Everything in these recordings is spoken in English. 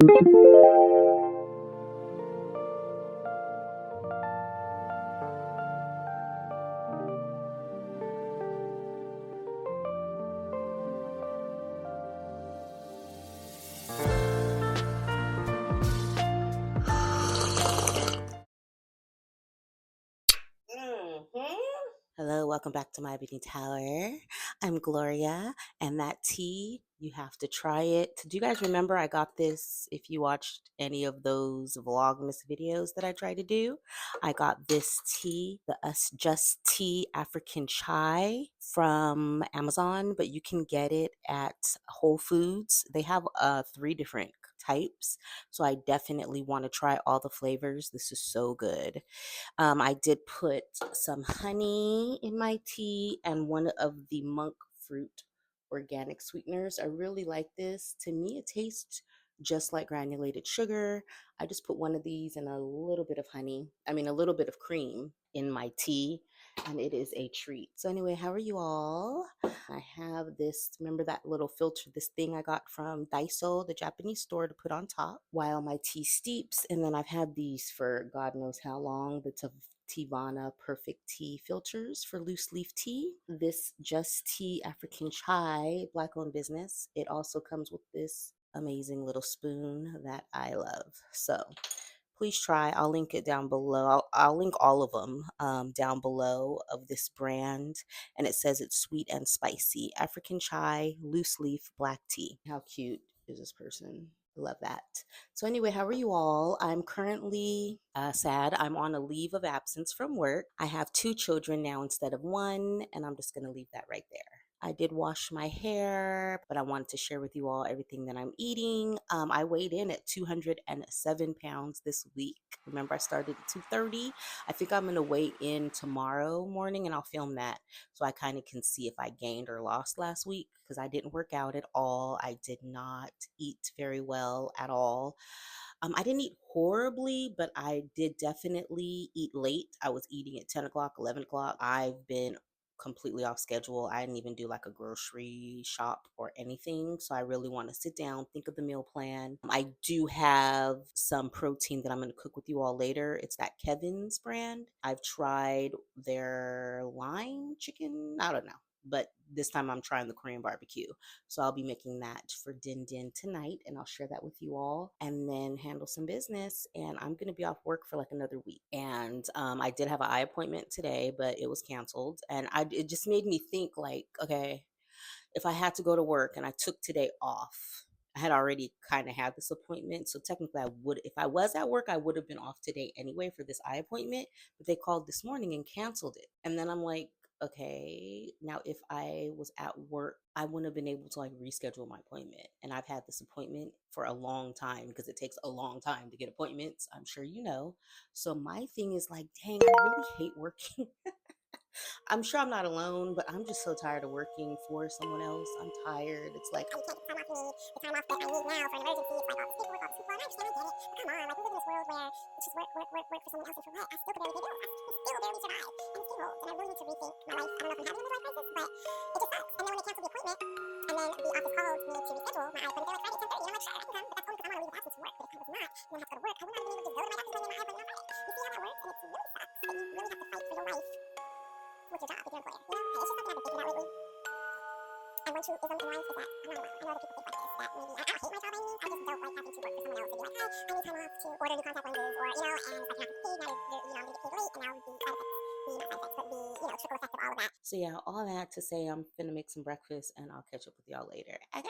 Hello, welcome back to my beauty tower. I'm Gloria, and that tea, you have to try it. Do you guys remember I got this if you watched any of those Vlogmas videos that I tried to do? I got this tea, the Us Just Tea African Chai from Amazon, but you can get it at Whole Foods. They have 3 different types, so I definitely want to try all the flavors. This is so good. I did put some honey in my tea and one of the monk fruit organic sweeteners. I really like this. To me, it tastes just like granulated sugar. I just put one of these and a little bit of honey, a little bit of cream in my tea, and it is a treat. So anyway, how are you all? I have this, remember that little filter, this thing I got from Daiso, the Japanese store, to put on top while my tea steeps. And then I've had these for God knows how long, the Tivana Perfect Tea filters for loose leaf tea. This Just Tea African Chai, Black owned business. It also comes with this amazing little spoon that I love. So please try. I'll link it down below. I'll link all of them down below of this brand. And it says it's sweet and spicy. African chai, loose leaf, black tea. How cute is this person? Love that. So anyway, how are you all? I'm currently sad. I'm on a leave of absence from work. I have 2 children now instead of 1, and I'm just going to leave that right there. I did wash my hair, but I wanted to share with you all everything that I'm eating. I weighed in at 207 pounds this week. Remember, I started at 230. I think I'm going to weigh in tomorrow morning, and I'll film that so I kind of can see if I gained or lost last week, because I didn't work out at all. I did not eat very well at all. I didn't eat horribly, but I did definitely eat late. I was eating at 10 o'clock, 11 o'clock. I've been completely off schedule. I didn't even do like a grocery shop or anything. So I really want to sit down, think of the meal plan. I do have some protein that I'm going to cook with you all later. It's that Kevin's brand. I've tried their line chicken. I don't know. But this time I'm trying the Korean barbecue. So I'll be making that for Din Din tonight, and I'll share that with you all and then handle some business. And I'm going to be off work for like another week. And I did have an eye appointment today, but it was canceled. And it just made me think like, okay, if I had to go to work and I took today off, I had already kind of had this appointment. So technically if I was at work, I would have been off today anyway for this eye appointment, but they called this morning and canceled it. And then I'm like, okay, now if I was at work, I wouldn't have been able to like reschedule my appointment. And I've had this appointment for a long time because it takes a long time to get appointments. I'm sure you know. So my thing is like, dang, I really hate working. I'm sure I'm not alone, but I'm just so tired of working for someone else. I'm tired. It's like, oh, you can't get the time off me, the time off that I need now for an emergency. It's like all this paperwork, all this people. And I understand, I get it. But come on, like we live in this world where it's just work for someone else. And for what? I still can barely pay bills. I can still barely survive. And it's difficult. And I really need to rethink my life. I don't know if I'm having a midlife crisis, but it just sucks. And then when they cancel the appointment, and then the office called me to reschedule my eye appointment, they're like, Friday at 10:30. And I'm like, sure, I can come, but that's only because I'm on a leave of absence from work. But if I was not, and I have to go to work, I would not have been able to go to my doctor's appointment and my eye appointment on Friday. You see how that works? And it really sucks. But you really have to fight for your life with your job if you're an employer. You know, it's just something I've been thinking about lately. And one truism in life is that I'm not alone. I know other people think like this, that maybe I don't hate my job by any means. I just don't like having to work for someone else and be like, hey, I need time off to order new contact lenses, or and if I cannot get paid, now I'm gonna get paid late, and now the side effects, not side effects, but the trickle effect of all of that. So yeah, all that to say, I'm finna make some breakfast, and I'll catch up with y'all later. Okay.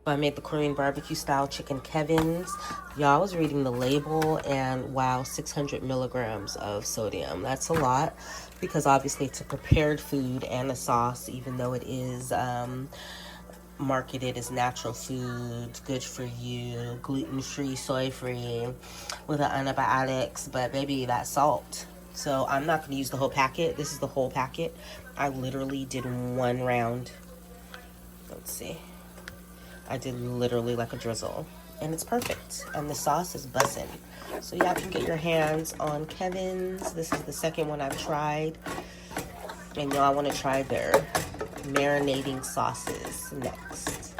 I made the Korean barbecue style chicken Kevin's. Y'all, was reading the label, and wow, 600 milligrams of sodium. That's a lot, because obviously it's a prepared food and a sauce, even though it is marketed as natural food, good for you, gluten-free, soy-free, with the antibiotics. But baby, that's salt. So I'm not going to use the whole packet. This is the whole packet. I literally did 1 round. Let's see. I did literally like a drizzle, and it's perfect. And the sauce is bussin'. So y'all can get your hands on Kevin's. This is the second one I've tried, and y'all, I want to try their marinating sauces next.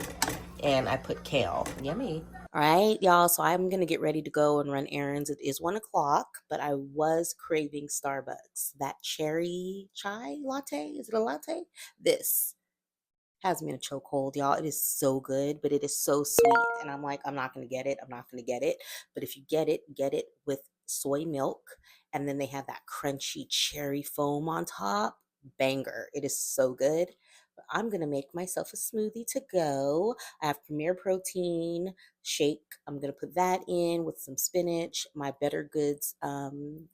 and I put kale. Yummy. All right, y'all. So I'm gonna get ready to go and run errands. It is 1 o'clock, but I was craving Starbucks. That cherry chai latte. Is it a latte? This has me in a chokehold, y'all. It is so good, but it is so sweet. And I'm like, I'm not gonna get it. I'm not gonna get it. But if you get it with soy milk, and then they have that crunchy cherry foam on top. Banger. It is so good. But I'm gonna make myself a smoothie to go. I have Premier Protein shake. I'm gonna put that in with some spinach, my Better Goods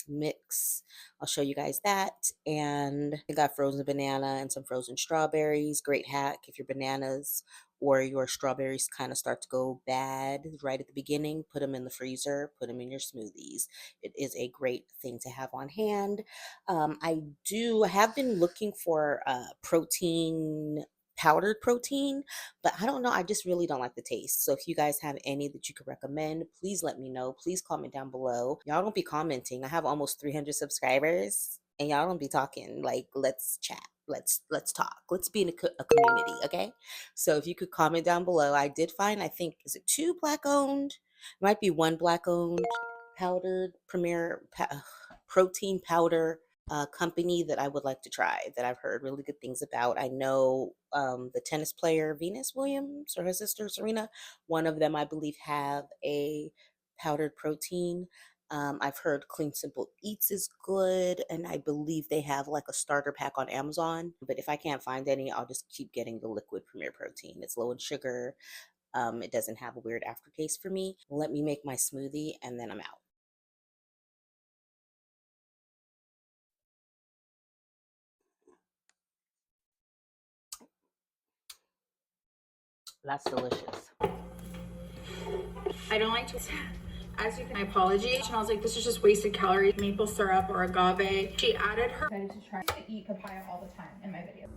mix. I'll show you guys that. And I got frozen banana and some frozen strawberries. Great hack if your bananas or your strawberries kind of start to go bad right at the beginning. Put them in the freezer, put them in your smoothies. It is a great thing to have on hand. I have been looking for protein, powdered protein, but I don't know. I just really don't like the taste. So if you guys have any that you could recommend, please let me know. Please comment down below. Y'all don't be commenting. I have almost 300 subscribers, and y'all don't be talking. Like, let's chat. Let's talk. Let's be in a community, okay? So if you could comment down below, I did find, I think, is it 2 black owned? Might be 1 black owned powdered protein powder company that I would like to try, that I've heard really good things about. I know the tennis player Venus Williams or her sister Serena, one of them I believe have a powdered protein. I've heard Clean Simple Eats is good, and I believe they have like a starter pack on Amazon. But if I can't find any, I'll just keep getting the liquid Premier Protein. It's low in sugar. It doesn't have a weird aftertaste for me. Let me make my smoothie and then I'm out. That's delicious. I don't like to, as you can, my apologies. And I was like, this is just wasted calories, maple syrup or agave. She added her. I excited to try to eat papaya all the time in my video.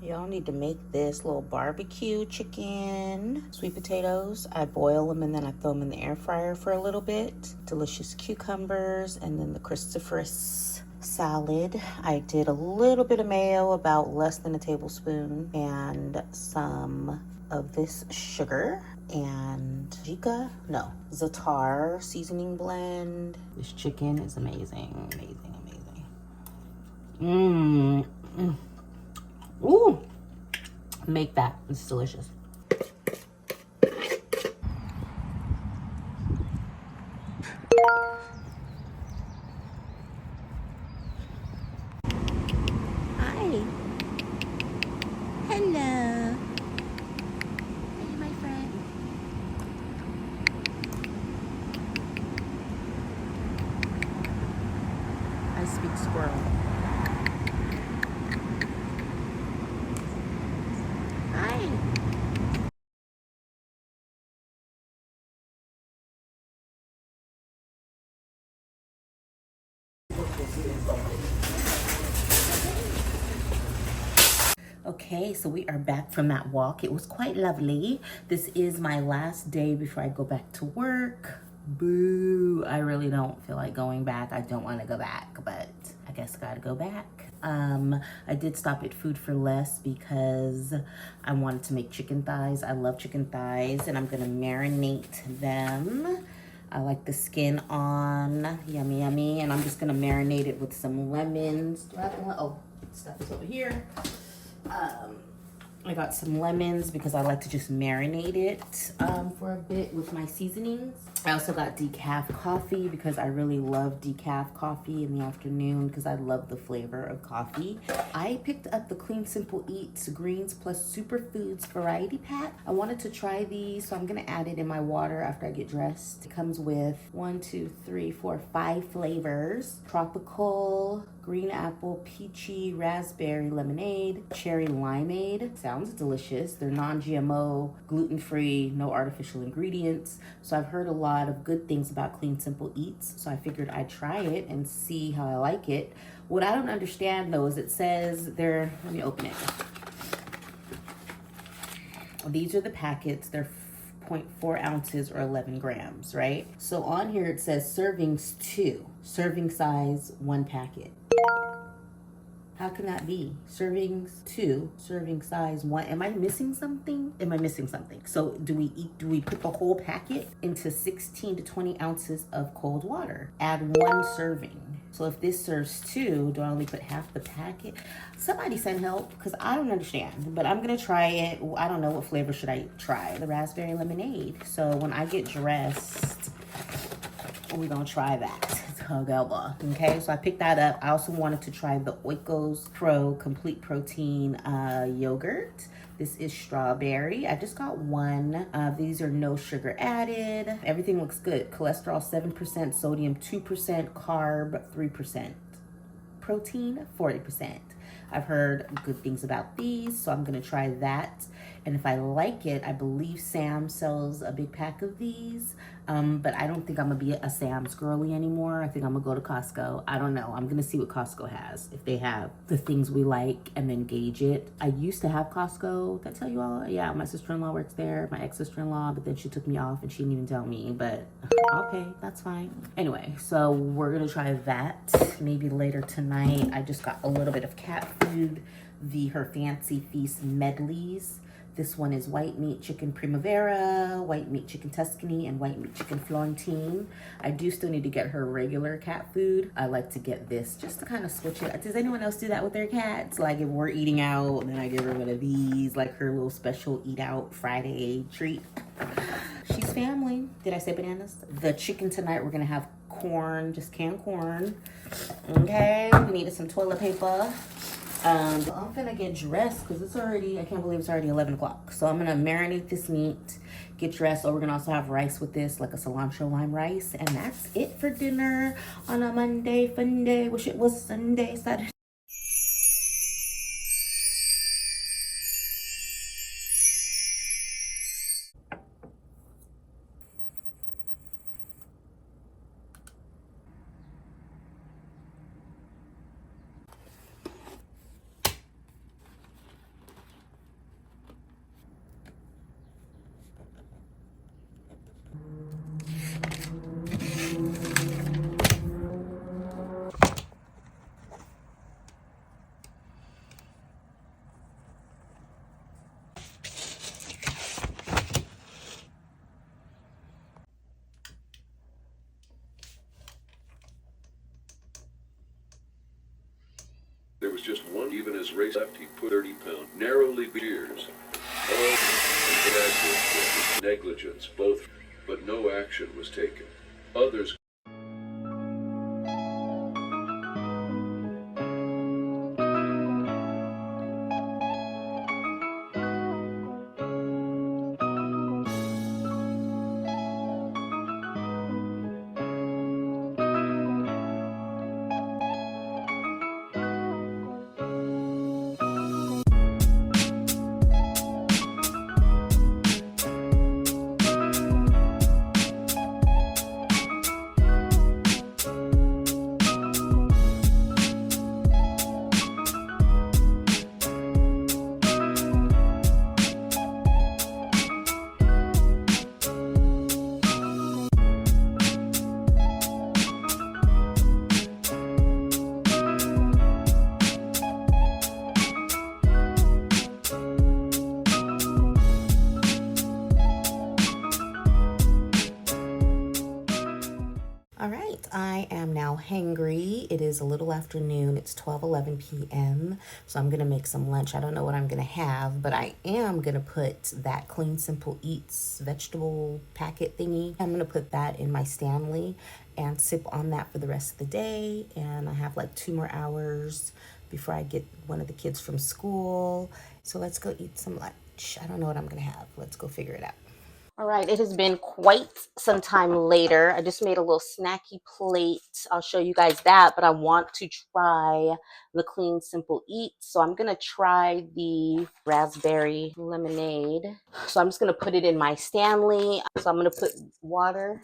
Y'all need to make this little barbecue chicken, sweet potatoes. I boil them and then I throw them in the air fryer for a little bit. Delicious cucumbers, and then the Christopher's salad. I did a little bit of mayo, about less than a tablespoon, and some of this sugar and za'atar seasoning blend. This chicken is amazing, amazing, amazing. Ooh, make that. It's delicious. Hi. Hello. Hey, my friend. I speak squirrel. Hi. Okay, so we are back from that walk. It was quite lovely. This is my last day before I go back to work. Boo. I really don't feel like going back. I don't want to go back, but I guess I gotta go back. I did stop at Food for Less because I wanted to make chicken thighs. I love chicken thighs, and I'm gonna marinate them. I like the skin on, yummy, yummy. And I'm just gonna marinate it with some lemons. Do I have the, oh, stuff is over here. I got some lemons because I like to just marinate it for a bit with my seasonings. I also got decaf coffee because I really love decaf coffee in the afternoon because I love the flavor of coffee. I picked up the Clean Simple Eats Greens Plus Superfoods Variety Pack. I wanted to try these, so I'm gonna add it in my water after I get dressed. It comes with 5 flavors: tropical, green apple, peachy, raspberry lemonade, cherry limeade. Sounds delicious. They're non-GMO, gluten-free, no artificial ingredients. So I've heard a lot of good things about Clean Simple Eats. So I figured I'd try it and see how I like it. What I don't understand though is it says they're, let me open it. These are the packets. They're 0.4 ounces or 11 grams, right? So on here it says servings 2, serving size 1 packet. How can that be? Servings 2, serving size 1. Am I missing something? Am I missing something? So do we put the whole packet into 16 to 20 ounces of cold water? Add 1 serving. So if this serves 2, do I only put half the packet? Somebody send help, because I don't understand. But I'm gonna try it. I don't know what flavor should I try. The raspberry lemonade. So when I get dressed, we're gonna try that together. Okay, so I picked that up. I also wanted to try the Oikos Pro Complete Protein yogurt. This is strawberry. I just got 1. These are no sugar added. Everything looks good. Cholesterol 7%, sodium 2%, carb 3%, protein 40%. I've heard good things about these, so I'm gonna try that. And if I like it, I believe Sam sells a big pack of these. But I don't think I'm gonna be a Sam's girly anymore. I think I'm gonna go to Costco. I don't know. I'm gonna see what Costco has, if they have the things we like, and then gauge it. I used to have Costco. Did I tell you all? Yeah, my sister-in-law works there, my ex-sister-in-law, but then she took me off and she didn't even tell me, but okay, that's fine. Anyway, so we're gonna try that maybe later tonight. I just got a little bit of cat food, her Fancy Feast medleys. This one is white meat chicken primavera, white meat chicken Tuscany, and white meat chicken Florentine. I do still need to get her regular cat food. I like to get this just to kind of switch it. Does anyone else do that with their cats? Like if we're eating out, then I give her one of these, like her little special eat out Friday treat. She's family. Did I say bananas? The chicken tonight, we're gonna have corn, just canned corn. Okay, we needed some toilet paper. I'm gonna get dressed because it's already, I can't believe it's already 11 o'clock. So I'm gonna marinate this meat, get dressed. Oh, we're gonna also have rice with this, like a cilantro lime rice. And that's it for dinner on a Monday fun day. Wish it was Sunday, Saturday. There was just one, even as race left, he put 30-pound, narrowly beers. All negligence, both, but no action was taken. Others All right, I am now hangry. It is a little afternoon. It's 12:11 p.m. So I'm gonna make some lunch. I don't know what I'm gonna have, but I am gonna put that Clean Simple Eats vegetable packet thingy. I'm gonna put that in my Stanley and sip on that for the rest of the day. And I have like 2 more hours before I get one of the kids from school. So let's go eat some lunch. I don't know what I'm gonna have. Let's go figure it out. All right, it has been quite some time later. I just made a little snacky plate. I'll show you guys that, but I want to try the Clean Simple Eat. So I'm going to try the raspberry lemonade. So I'm just going to put it in my Stanley. So I'm going to put water.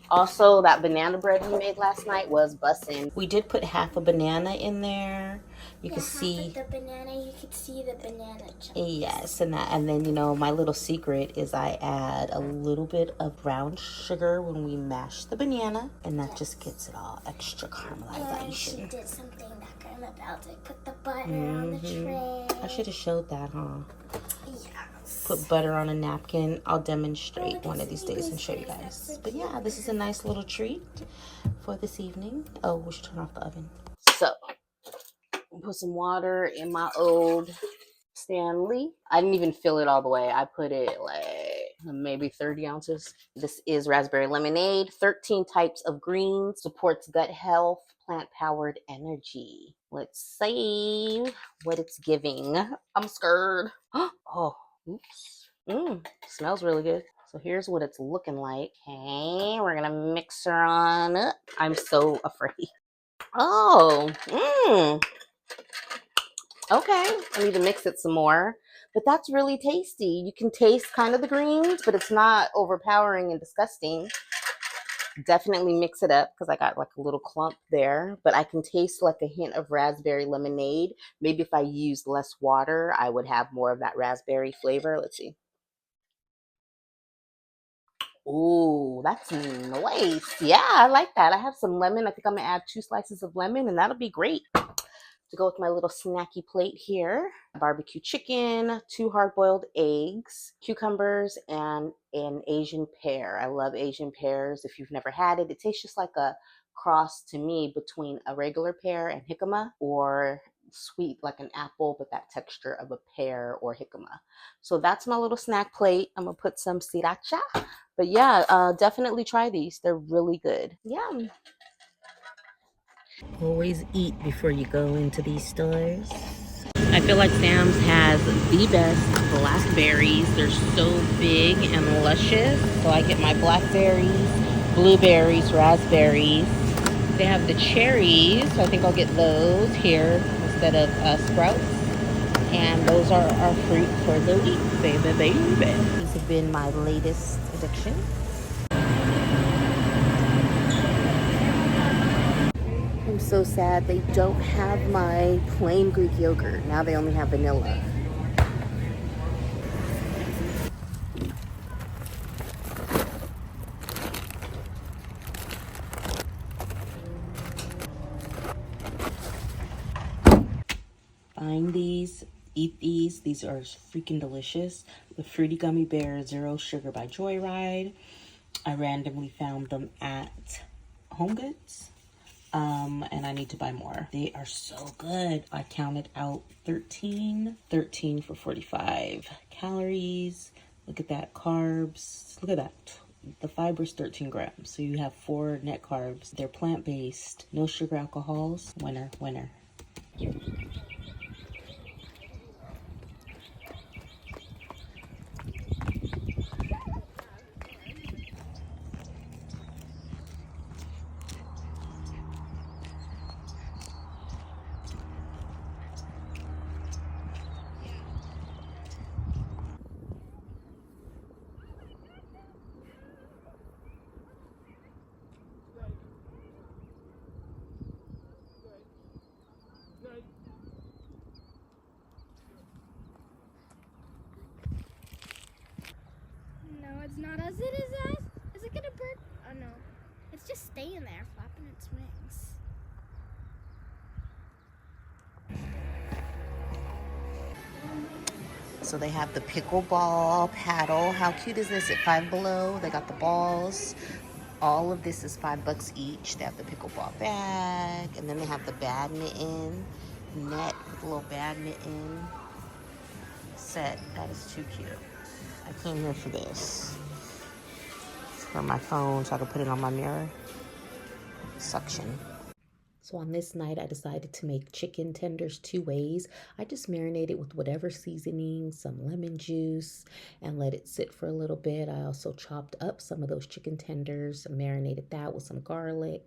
Also, that banana bread we made last night was bussin'. We did put half a banana in there. You can see the banana. You could see the banana chunks. yes, and then you know my little secret is I add a little bit of brown sugar when we mash the banana, and that just gets it all extra caramelization. And she did something that I'm about to put the butter on the tray. I should have showed that, huh? Yes. Put butter on a napkin. I'll demonstrate one of these days and show you guys. But yeah, this is a nice little treat for this evening. Oh, we should turn off the oven. So, put some water in my old Stanley. I didn't even fill it all the way. I put it like maybe 30 ounces. This is raspberry lemonade. 13 types of greens. Supports gut health. Plant-powered energy. Let's see what it's giving. I'm scared. Oh, oops. Smells really good. So here's what it's looking like. Okay, we're gonna mix her on up. I'm so afraid. Oh, okay. I need to mix it some more. But that's really tasty. You can taste kind of the greens, but it's not overpowering and disgusting. Definitely mix it up because I got like a little clump there, but I can taste like a hint of raspberry lemonade. Maybe if I used less water, I would have more of that raspberry flavor. Let's see. Ooh, that's nice. Yeah, I like that. I have some lemon. I think I'm gonna add 2 slices of lemon and that'll be great to go with my little snacky plate here. Barbecue chicken, 2 hard-boiled eggs, cucumbers, and an Asian pear. I love Asian pears. If you've never had it, it tastes just like a cross to me between a regular pear and jicama, or sweet like an apple, but that texture of a pear or jicama. So that's my little snack plate. I'm gonna put some sriracha. But yeah, definitely try these. They're really good. Yum. Always eat before you go into these stores. I feel like Sam's has the best blackberries. They're so big and luscious. So I get my blackberries, blueberries, raspberries. They have the cherries, so I think I'll get those here instead of sprouts. And those are our fruit for the week, baby, baby. These have been my latest addiction. I'm so sad they don't have my plain Greek yogurt. Now they only have vanilla. Find these, eat these. These are freaking delicious. The Fruity Gummy Bear Zero Sugar by Joyride. I randomly found them at Home Goods. And I need to buy more. They are so good. I counted out 13 for 45 calories. Look at that, carbs. Look at that. The fiber is 13 grams. So you have 4 net carbs. They're plant-based, no sugar alcohols. Winner, winner. No, it's not as it is as. Is it gonna burn? Oh no. It's just staying there, flapping its wings. So they have the pickleball paddle. How cute is this at Five Below? They got the balls. All of this is $5 each. They have the pickleball bag, and then they have the badminton net with a little badminton set. That is too cute. I came here for this. It's for my phone so I can put it on my mirror. Suction. So on this night, I decided to make chicken tenders 2 ways. I just marinated with whatever seasoning, some lemon juice, and let it sit for a little bit. I also chopped up some of those chicken tenders, marinated that with some garlic,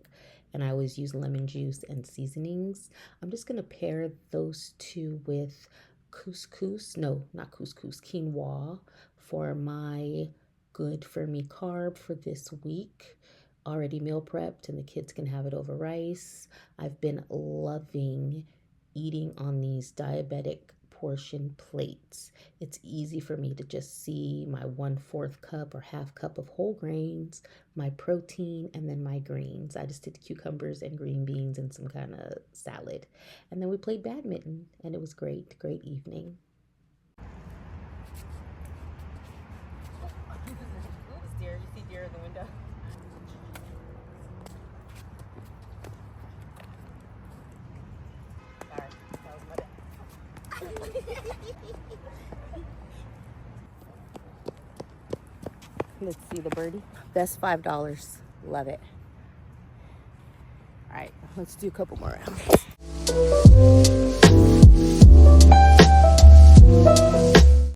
and I always use lemon juice and seasonings. I'm just gonna pair those two with couscous, no, not couscous, quinoa for my good for me carb for this week. Already meal prepped, and the kids can have it over rice. I've been loving eating on these diabetic portion plates. It's easy for me to just see my 1/4 cup or half cup of whole grains, my protein, and then my greens. I just did cucumbers and green beans and some kind of salad. And then we played badminton, and it was great, great evening. Oops, deer. You see deer in the window? Sorry, that was my bad. Let's see the birdie. Best $5. Love it. All right, let's do a couple more rounds.